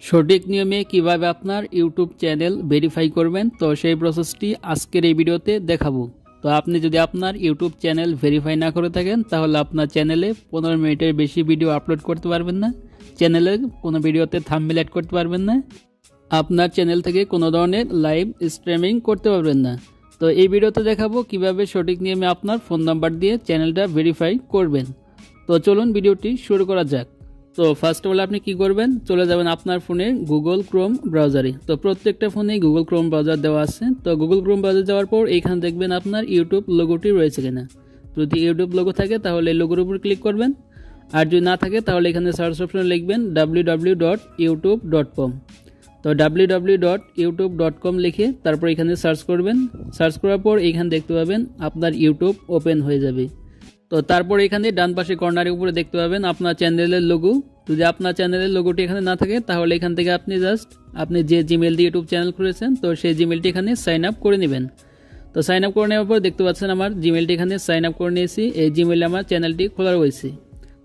সঠিক নিয়মে কিভাবে আপনার ইউটিউব চ্যানেল ভেরিফাই করবেন, তো সেই প্রসেসটি আজকের এই ভিডিওতে দেখাবো। তো আপনি যদি আপনার ইউটিউব চ্যানেল ভেরিফাই না করে থাকেন, তাহলে আপনার চ্যানেলে 15 মিনিটের বেশি ভিডিও আপলোড করতে পারবেন না, চ্যানেলে কোনো ভিডিওতে থাম্বনেল অ্যাড করতে পারবেন না, আপনার চ্যানেল থেকে কোনো ধরনের লাইভ স্ট্রিমিং করতে পারবেন না। তো এই ভিডিওতে দেখাবো কিভাবে সঠিক নিয়মে আপনার ফোন নাম্বার দিয়ে চ্যানেলটা ভেরিফাই করবেন। তো চলুন ভিডিওটি শুরু করা যাক। তো ফার্স্ট অফ অল আপনি কি করবেন, চলে যাবেন আপনার ফোনে গুগল ক্রোম ব্রাউজারে। তো প্রত্যেকটা ফোনে গুগল ক্রোম ব্রাউজার দেওয়া আছে। তো গুগল ক্রোম ব্রাউজার যাওয়ার পর এইখানে দেখবেন আপনার ইউটিউব লোগোটি রয়েছে কিনা। যদি ইউটিউব লোগো থাকে তাহলে লোগোর উপর ক্লিক করবেন, আর যদি না থাকে তাহলে এখানে সার্চ অপশনে লিখবেন www.youtube.com। তো www.youtube.com লিখে তারপর এখানে সার্চ করবেন। সার্চ করার পর এইখানে দেখতে পাবেন আপনার ইউটিউব ওপেন হয়ে যাবে। তো তারপর এখানে ডান পাশে কর্নারের উপরে দেখতে পাবেন আপনার চ্যানেলের লোগো। যদি আপনার চ্যানেলের লোগোটি এখানে না থাকে তাহলে এখান থেকে আপনি যে জিমেল দিয়ে ইউটিউব চ্যানেল খুলেছেন, তো সেই জিমেলটি এখানে সাইন আপ করে নেবেন। তো সাইন আপ করে নেওয়ার পর দেখতে পাচ্ছেন আমার জিমেলটি এখানে সাইন আপ করে নিয়েছি। এই জিমেলে আমার চ্যানেলটি খোলা রয়েছে।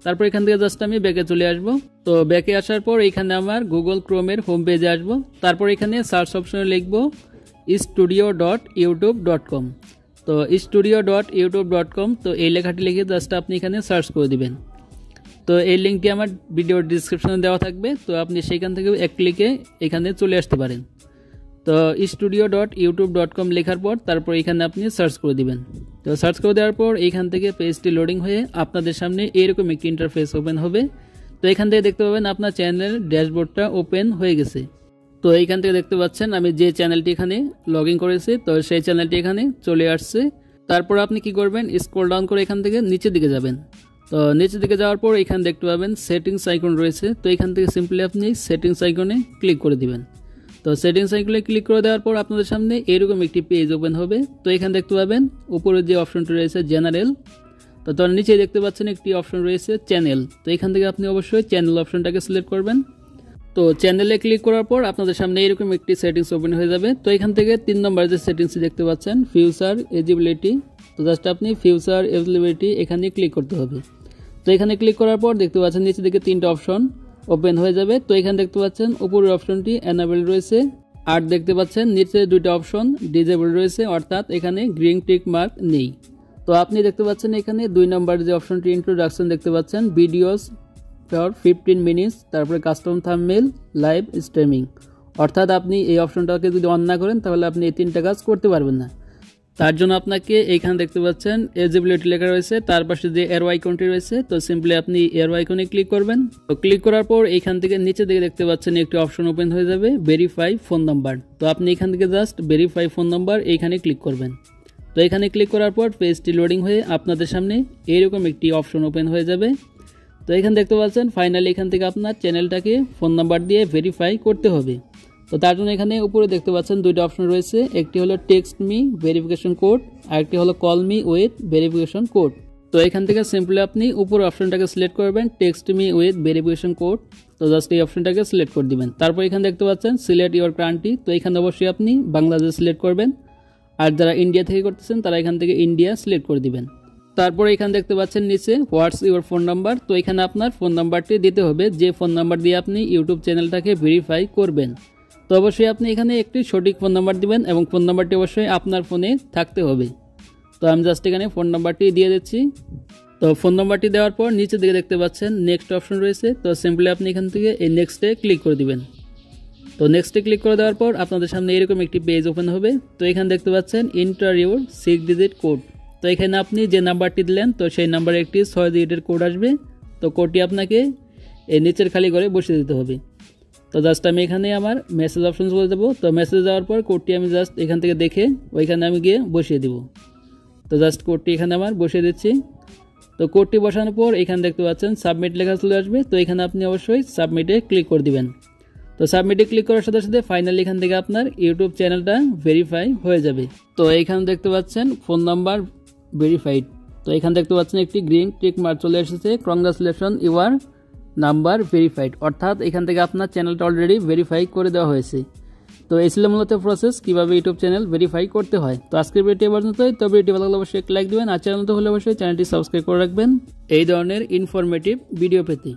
তারপর এখান থেকে জাস্ট আমি ব্যাকে চলে আসবো। তো ব্যাকে আসার পর এখানে আমার গুগল ক্রোমের হোম পেজে আসবো। তারপর এখানে সার্চ অপশনে লিখবো studio.youtube.com। তো studio.youtube.com, তো এই লেখাটি লিখে জাস্ট আপনি এখানে সার্চ করে দিবেন। তো এই লিঙ্কটি আমার ভিডিওর ডিসক্রিপশনে দেওয়া থাকবে, তো আপনি সেখান থেকে এক ক্লিকে এখানে চলে আসতে পারেন। তো studio.youtube.com লেখার পর তারপর এখানে আপনি সার্চ করে দিবেন। তো সার্চ করে দেওয়ার পর এইখান থেকে পেজটি লোডিং হয়ে আপনাদের সামনে এরকম একটি ইন্টারফেস ওপেন হবে। তো এখান থেকে দেখতে পাবেন আপনার চ্যানেলের ড্যাশবোর্ডটা ওপেন হয়ে গেছে। তো এইখান থেকে দেখতে পাচ্ছেন আমি যে চ্যানেলটি এখানে লগ ইন করেছি, তো সেই চ্যানেলটি এখানে চলে আসছে। তারপর আপনি কি করবেন, স্ক্রল ডাউন করে এখান থেকে নিচের দিকে যাবেন। তো নিচের দিকে যাওয়ার পর এখানে দেখতে পাবেন সেটিংস আইকন রয়েছে। তো এখান থেকে সিম্পলি আপনি সেটিংস আইকনে ক্লিক করে দিবেন। তো সেটিংস আইকনে ক্লিক করে দেওয়ার পর আপনাদের সামনে এরকম একটি পেজ ওপেন হবে। তো এখানে দেখতে পাবেন উপরে যে অপশনটি রয়েছে জেনারেল, তো তার নিচে দেখতে পাচ্ছেন একটি অপশন রয়েছে চ্যানেল। তো এখান থেকে আপনি অবশ্যই চ্যানেল অপশনটাকে সিলেক্ট করবেন। তো চ্যানেলে ক্লিক করার পর আপনাদের সামনে এরকম একটি সেটিংস ওপেন হয়ে যাবে। তো এখান থেকে 3 নম্বর যে সেটিংসটি দেখতে পাচ্ছেন ফিউচার এলিজিবিলিটি, তো জাস্ট আপনি ফিউচার এলিজিবিলিটি এখানে ক্লিক করতে হবে। তো এখানে ক্লিক করার পর দেখতে পাচ্ছেন নিচে দিকে 3টা অপশন ওপেন হয়ে যাবে। তো এখানে দেখতে পাচ্ছেন উপরের অপশনটি এনাবেল রয়েছে, আর দেখতে পাচ্ছেন নিচে 2টা অপশন ডিজেবল রয়েছে, অর্থাৎ এখানে গ্রিন টিক মার্ক নেই। তো আপনি দেখতে পাচ্ছেন এখানে 2 নম্বর যে অপশনটি ইন্ট্রোডাকশন দেখতে পাচ্ছেন ভিডিওস ফর 15 মিনিটস, তারপরে কাস্টম থাম্বনেল, লাইভ স্ট্রিমিং, অর্থাৎ আপনি এই অপশনটাকে যদি অন না করেন তাহলে আপনি এই 3টা কাজ করতে পারবেন না। তার জন্য আপনাকে এইখানে দেখতে পাচ্ছেন এলিজিবিলিটি লেখা রয়েছে, তার পাশে যে এরো আইকনটি রয়েছে, তো সিম্পলি আপনি এরো আইকনে ক্লিক করবেন। তো ক্লিক করার পর এইখান থেকে নিচে দিকে দেখতে পাচ্ছেন একটি অপশন ওপেন হয়ে যাবে ভেরিফাই ফোন নাম্বার। তো আপনি এখান থেকে জাস্ট ভেরিফাই ফোন নাম্বার এইখানে ক্লিক করবেন। তো এখানে ক্লিক করার পর পেজটি লোডিং হয়ে আপনাদের সামনে এইরকম একটি অপশন ওপেন হয়ে যাবে। তো এখানে দেখতে পাচ্ছেন ফাইনালি এখান থেকে আপনার চ্যানেলটাকে ফোন নাম্বার দিয়ে ভেরিফাই করতে হবে। তো তার জন্য এখানে উপরে দেখতে পাচ্ছেন 2টা অপশন রয়েছে, একটি হলো টেক্সট মি ভেরিফিকেশন কোড, আর একটি হলো call me with verification code. তো এখান থেকে সিম্পলি আপনি উপর অপশনটাকে সিলেক্ট করবেন text me with verification code. তো জাস্ট এই অপশনটাকে সিলেক্ট করে দিবেন। তারপর এখানে দেখতে পাচ্ছেন সিলেক্ট ইউর কান্ট্রি, তো এখানে অবশ্যই আপনি বাংলাদেশ সিলেক্ট করবেন, আর যারা ইন্ডিয়া থেকে করতেছেন তারা এখান থেকে ইন্ডিয়া সিলেক্ট করে দিবেন। তারপরে এখানে দেখতে পাচ্ছেন নিচে হোয়াটস ইউর ফোন নাম্বার, তো এখানে আপনার ফোন নাম্বারটি দিতে হবে যে ফোন নাম্বার দিয়ে আপনি ইউটিউব চ্যানেলটাকে ভেরিফাই করবেন। তো অবশ্যই আপনি এখানে একটি সঠিক ফোন নাম্বার দিবেন এবং ফোন নাম্বারটি অবশ্যই আপনার ফোনে থাকতে হবে। তো আমি জাস্ট এখানে ফোন নাম্বারটি দিয়ে দিচ্ছি। তো ফোন নাম্বারটি দেওয়ার পর নিচের দিকে দেখতে পাচ্ছেন নেক্সট অপশন রয়েছে, তো সিম্পলি আপনি এখান থেকে এই নেক্সটে ক্লিক করে দিবেন। তো নেক্সটে ক্লিক করে দেওয়ার পর আপনাদের সামনে এরকম একটি পেজ ওপেন হবে। তো এখানে দেখতে পাচ্ছেন এন্টার ইউর 6 ডিজিট কোড, তো এখানে আপনি যে নাম্বারটি দিলেন তো সেই নাম্বারে একটি 6 ডিজিটের কোড আসবে। তো কোডটি আপনাকে এই নিচের খালি ঘরে বসিয়ে দিতে হবে। তো জাস্ট আমি এখানে আমার মেসেজ অপশন চলে যাবো। তো মেসেজ যাওয়ার পর কোডটি আমি জাস্ট এখান থেকে দেখে ওইখানে আমি গিয়ে বসিয়ে দিব। তো জাস্ট কোডটি এখানে আমার বসিয়ে দিচ্ছি। তো কোডটি বসানোর পর এখানে দেখতে পাচ্ছেন সাবমিট লেখা চলে আসবে। তো এখানে আপনি অবশ্যই সাবমিটে ক্লিক করে দিবেন। তো সাবমিটে ক্লিক করার সাথে সাথে ফাইনালি এখান থেকে আপনার ইউটিউব চ্যানেলটা ভেরিফাই হয়ে যাবে। তো এইখানে দেখতে পাচ্ছেন ফোন নাম্বার ভেরিফাইড, তো এখানে দেখতে পাচ্ছেন একটি গ্রিন টিক মার্ক চলে এসেছে, কংগ্রাচুলেশন ইউর নাম্বার ভেরিফাইড, অর্থাৎ এখান থেকে আপনার চ্যানেলটা অলরেডি ভেরিফাই করে দেওয়া হয়েছে। তো এই ছিল মূলত প্রসেস কিভাবে ইউটিউব চ্যানেল ভেরিফাই করতে হয়। তো আজকের ভিডিওটি এ পর্যন্তই। তো ভিডিওটি ভালো লাগলে অবশ্যই লাইক দিবেন, আর চ্যানেল তো হলে অবশ্যই চ্যানেলটি সাবস্ক্রাইব করে রাখবেন এই ধরনের ইনফরমেটিভ ভিডিও পেতে।